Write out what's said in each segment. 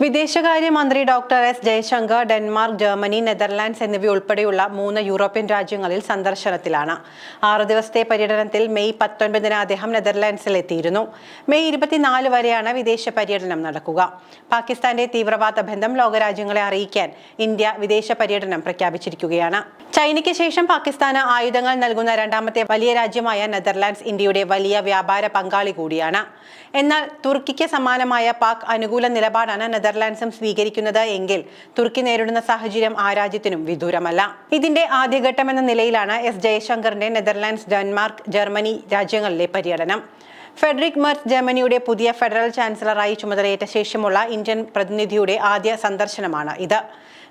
വിദേശകാര്യമന്ത്രി doctor S Jaishankar Denmark, Germany, Netherlands എന്നിവയുൾപ്പെടെയുള്ള 3 European രാജ്യങ്ങളിൽ സന്ദർശനത്തിലാണ്. 6 ദിവസത്തെ പര്യടനത്തിൽ മെയ് 19 അദ്ദേഹം നെതർലാൻഡ്സിൽ എത്തിയിരുന്നു. മെയ് 24 വരെയാണ് വിദേശ പര്യടനം നടക്കുക. പാകിസ്ഥാന്റെ തീവ്രവാദ ബന്ധം ലോകരാജ്യങ്ങളെ അറിയിക്കാൻ ഇന്ത്യ വിദേശ പര്യടനം പ്രഖ്യാപിച്ചിരിക്കുകയാണ്. ചൈനയ്ക്ക് ശേഷം പാകിസ്ഥാന് ആയുധങ്ങൾ നൽകുന്ന രണ്ടാമത്തെ വലിയ രാജ്യമായ നെതർലാൻഡ്സ് ഇന്ത്യയുടെ വലിയ വ്യാപാര പങ്കാളി കൂടിയാണ്. എന്നാൽ തുർക്കിക്ക് സമാനമായ പാക് അനുകൂല നിലപാടാണ് നെതർലാൻഡ്സും സ്വീകരിക്കുന്നത് എങ്കിൽ തുർക്കി നേരിടുന്ന സാഹചര്യം ആ രാജ്യത്തിനും വിദൂരമല്ല. ഇതിന്റെ ആദ്യഘട്ടം എന്ന നിലയിലാണ് എസ് ജയശങ്കറിന്റെ നെതർലാൻഡ്സ്, ഡെൻമാർക്ക്, ജർമ്മനി രാജ്യങ്ങളിലെ പര്യടനം. ഫെഡറിക് മെർസ് ജർമ്മനിയുടെ പുതിയ ഫെഡറൽ ചാൻസലറായി ചുമതലയേറ്റ ശേഷമുള്ള ഇന്ത്യൻ പ്രതിനിധിയുടെ ആദ്യ സന്ദർശനമാണ് ഇത്.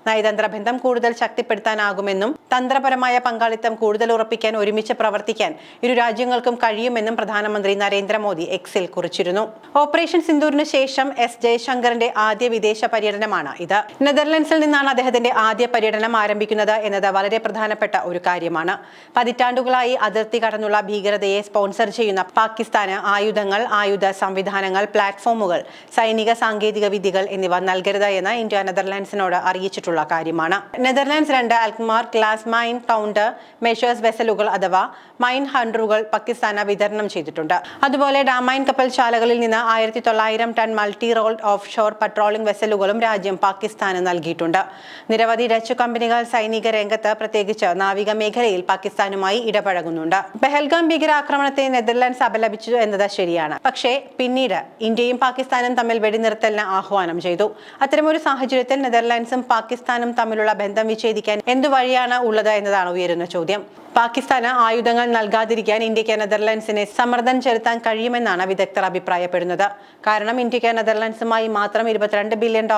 നയതന്ത്ര ബന്ധം കൂടുതൽ ശക്തിപ്പെടുത്താനാകുമെന്നും തന്ത്രപരമായ പങ്കാളിത്തം കൂടുതൽ ഉറപ്പിക്കാൻ ഒരുമിച്ച് പ്രവർത്തിക്കാൻ ഇരു രാജ്യങ്ങൾക്കും കഴിയുമെന്നും പ്രധാനമന്ത്രി നരേന്ദ്രമോദി എക്സിൽ കുറിച്ചിരുന്നു. ഓപ്പറേഷൻ സിന്ദൂറിന് ശേഷം എസ് ജയശങ്കറിന്റെ ആദ്യ വിദേശ പര്യടനമാണ് ഇത്. നെതർലൻഡ്സിൽ നിന്നാണ് അദ്ദേഹത്തിന്റെ ആദ്യ പര്യടനം ആരംഭിക്കുന്നത് എന്നത് വളരെ പ്രധാനപ്പെട്ട ഒരു കാര്യമാണ്. പതിറ്റാണ്ടുകളായി അതിർത്തി കടന്നുള്ള ഭീകരതയെ സ്പോൺസർ ചെയ്യുന്ന പാകിസ്ഥാന് ആയുധങ്ങൾ, ആയുധ സംവിധാനങ്ങൾ, പ്ലാറ്റ്ഫോമുകൾ, സൈനിക സാങ്കേതിക വിദ്യകൾ എന്നിവ നൽകരുത് എന്ന് ഇന്ത്യ നെതർലാൻഡ്സിനോട് അറിയിച്ചിട്ടുണ്ട് കാര്യമാണ്. Netherlands 2 Alkmaar class mine counter measures വെസലുകൾ അഥവാ മൈൻ ഹണ്ടറുകൾ പാകിസ്ഥാന് വിതരണം ചെയ്തിട്ടുണ്ട്. അതുപോലെ ഡാമൈൻ കപ്പൽശാലകളിൽ നിന്ന് 1900 ton multi role offshore patrolling വെസലുകളും രാജ്യം പാകിസ്ഥാന് നൽകിയിട്ടുണ്ട്. നിരവധി ഡച്ച് കമ്പനികൾ സൈനിക രംഗത്ത്, പ്രത്യേകിച്ച് നാവിക മേഖലയിൽ പാകിസ്ഥാനുമായി ഇടപഴകുന്നുണ്ട്. പെഹൽഗാം ഭീകരാക്രമണത്തെ നെതർലാൻഡ്സ് അപലപിച്ചു എന്നത് ശരിയാണ്. പക്ഷേ പിന്നീട് ഇന്ത്യയും പാകിസ്ഥാനും തമ്മിൽ വെടിനിർത്തലിന് ആഹ്വാനം ചെയ്തു. അത്തരമൊരു സാഹചര്യത്തിൽ നെതർലാൻഡ്സും പാകിസ്ഥാനും തമ്മിലുള്ള ബന്ധം വിച്ഛേദിക്കാൻ എന്തു വഴിയാണ് ഉള്ളത് എന്നതാണ് ഉയരുന്ന ചോദ്യം. പാകിസ്ഥാന് ആയുധങ്ങൾ നൽകാതിരിക്കാൻ ഇന്ത്യക്ക് നെതർലാൻഡ്സിനെ സമ്മർദ്ദം ചെലുത്താൻ കഴിയുമെന്നാണ് വിദഗ്ധർ അഭിപ്രായപ്പെടുന്നത്. കാരണം ഇന്ത്യക്ക് നെതർലാൻഡ്സുമായി മാത്രം $22 ബില്യൺ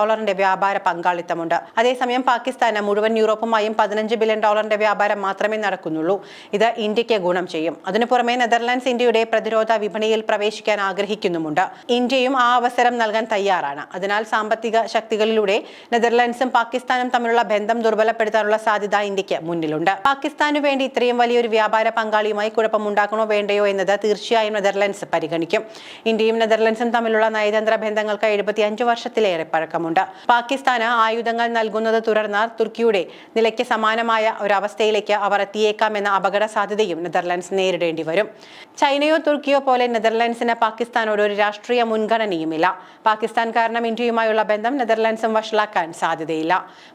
വ്യാപാര പങ്കാളിത്തമുണ്ട്. അതേസമയം പാകിസ്ഥാന് മുഴുവൻ യൂറോപ്പുമായും $15 ബില്യൺ വ്യാപാരം മാത്രമേ നടക്കുന്നുള്ളൂ. ഇത് ഇന്ത്യക്ക് ഗുണം ചെയ്യും. അതിനു പുറമെ നെതർലാൻഡ്സ് ഇന്ത്യയുടെ പ്രതിരോധ വിപണിയിൽ പ്രവേശിക്കാൻ ആഗ്രഹിക്കുന്നുമുണ്ട്. ഇന്ത്യയും ആ അവസരം നൽകാൻ തയ്യാറാണ്. അതിനാൽ സാമ്പത്തിക ശക്തികളിലൂടെ നെതർലാൻഡ്സും പാകിസ്ഥാനും തമ്മിലുള്ള ബന്ധം ദുർബലപ്പെടുത്താനുള്ള സാധ്യത ഇന്ത്യക്ക് മുന്നിലുണ്ട്. പാകിസ്ഥാനു വേണ്ടി ഇത്രയും വലിയൊരു വ്യാപാര പങ്കാളിയുമായി കുഴപ്പമുണ്ടാക്കണോ വേണ്ടയോ എന്നത് തീർച്ചയായും നെതർലാൻഡ്സ് പരിഗണിക്കും. ഇന്ത്യയും നെതർലാൻഡ്സും തമ്മിലുള്ള നയതന്ത്ര ബന്ധങ്ങൾക്ക് 75 വർഷത്തിലേറെ പഴക്കമുണ്ട്. പാകിസ്ഥാന് ആയുധങ്ങൾ നൽകുന്നത് തുടർന്നാൽ തുർക്കിയുടെ നിലയ്ക്ക് സമാനമായ ഒരവസ്ഥയിലേക്ക് അവർ എത്തിയേക്കാമെന്ന അപകട സാധ്യതയും നെതർലാൻഡ്സ് നേരിടേണ്ടി വരും. ചൈനയോ തുർക്കിയോ പോലെ നെതർലാൻഡ്സിന് പാകിസ്ഥാനോട് ഒരു രാഷ്ട്രീയ മുൻഗണനയുമില്ല. പാകിസ്ഥാൻ കാരണം ഇന്ത്യയുമായുള്ള ബന്ധം നെതർലാൻഡ്സും വഷളാക്കാൻ സാധ്യതയില്ല.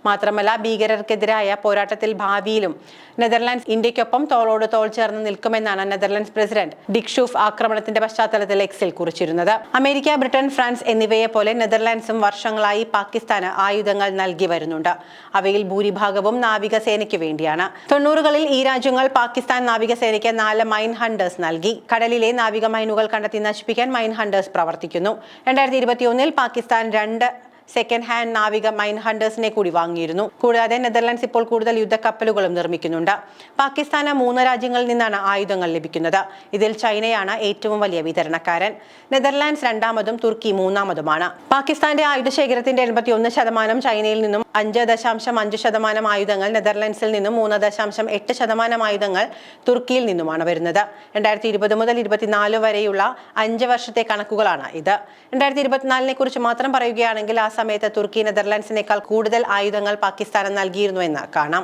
മാത്രമല്ല, ഭീകരർക്കെതിരായ പോരാട്ടത്തിൽ ഭാവിയിലും നെതർലാൻഡ്സ് ഇന്ത്യക്കൊപ്പം തോളോട് തോൾ ചേർന്ന് നിൽക്കുമെന്നാണ് നെതർലാൻഡ്സ് പ്രസിഡന്റ് ഡിക് ഷൂഫ് ആക്രമണത്തിന്റെ പശ്ചാത്തലത്തിൽ എക്സിൽ കുറിച്ചിരുന്നത്. അമേരിക്ക, ബ്രിട്ടൻ, ഫ്രാൻസ് എന്നിവയെ പോലെ നെതർലാൻഡ്സും വർഷങ്ങളായി പാകിസ്ഥാന് ആയുധങ്ങൾ നൽകി വരുന്നുണ്ട്. അവയിൽ ഭൂരിഭാഗവും നാവികസേനയ്ക്ക് വേണ്ടിയാണ്. 90കളിൽ ഈ രാജ്യങ്ങൾ പാകിസ്ഥാൻ നാവികസേനയ്ക്ക് 4 മൈൻ ഹണ്ടേഴ്സ് നൽകി. കടലിലെ നാവിക മൈനുകൾ കണ്ടെത്തി നശിപ്പിക്കാൻ മൈൻ ഹണ്ടേഴ്സ് പ്രവർത്തിക്കുന്നു. 2021 പാകിസ്ഥാൻ 2 സെക്കൻഡ് ഹാൻഡ് നാവിക മൈൻ ഹണ്ടേഴ്സിനെ കൂടി വാങ്ങിയിരുന്നു. കൂടാതെ നെതർലാൻഡ്സ് ഇപ്പോൾ കൂടുതൽ യുദ്ധക്കപ്പലുകളും നിർമ്മിക്കുന്നുണ്ട്. പാകിസ്ഥാന് 3 രാജ്യങ്ങളിൽ നിന്നാണ് ആയുധങ്ങൾ ലഭിക്കുന്നത്. ഇതിൽ ചൈനയാണ് ഏറ്റവും വലിയ വിതരണക്കാരൻ. നെതർലാൻഡ്സ് 2ാമതും തുർക്കി 3ാമതുമാണ്. പാകിസ്ഥാന്റെ ആയുധശേഖരത്തിന്റെ 81% ചൈനയിൽ നിന്നും, 5.5% ആയുധങ്ങൾ നെതർലാൻഡ്സിൽ നിന്നും, 3.8% ആയുധങ്ങൾ തുർക്കിയിൽ നിന്നുമാണ് വരുന്നത്. 2020 മുതൽ 2024 വരെയുള്ള 5 വർഷത്തെ കണക്കുകളാണ് ഇത്. 2024 കുറിച്ച് മാത്രം പറയുകയാണെങ്കിൽ ആ സമയത്ത് തുർക്കി നെതർലാൻഡ്സിനേക്കാൾ കൂടുതൽ ആയുധങ്ങൾ പാകിസ്ഥാന് നൽകിയിരുന്നു എന്ന് കാണാം.